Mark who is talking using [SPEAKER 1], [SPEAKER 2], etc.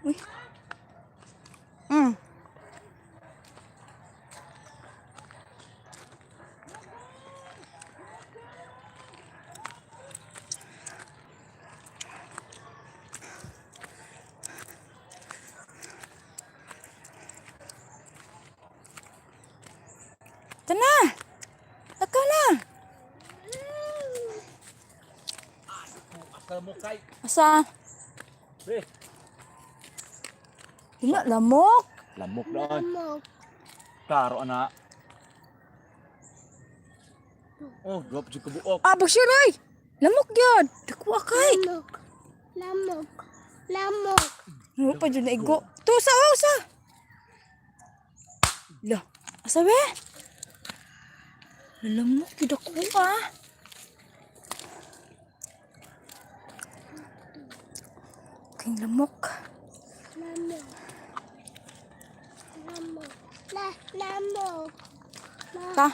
[SPEAKER 1] Uy. Mm. Tana! Ikaw na!
[SPEAKER 2] Asa mo kay?
[SPEAKER 1] Asa?
[SPEAKER 2] Pre,
[SPEAKER 1] Tingnan, lamok.
[SPEAKER 2] lamok doon. Klaro ana. Oh, drop jud kabuok.
[SPEAKER 1] Ah, bagsiray! Lamok yun! Dakuha kay!
[SPEAKER 3] Lamok.
[SPEAKER 1] Ano pa dyan na igo? To, usa! Lah, asa be? Lamok, dakuha. King lamok.
[SPEAKER 3] Lamok.
[SPEAKER 1] Ta.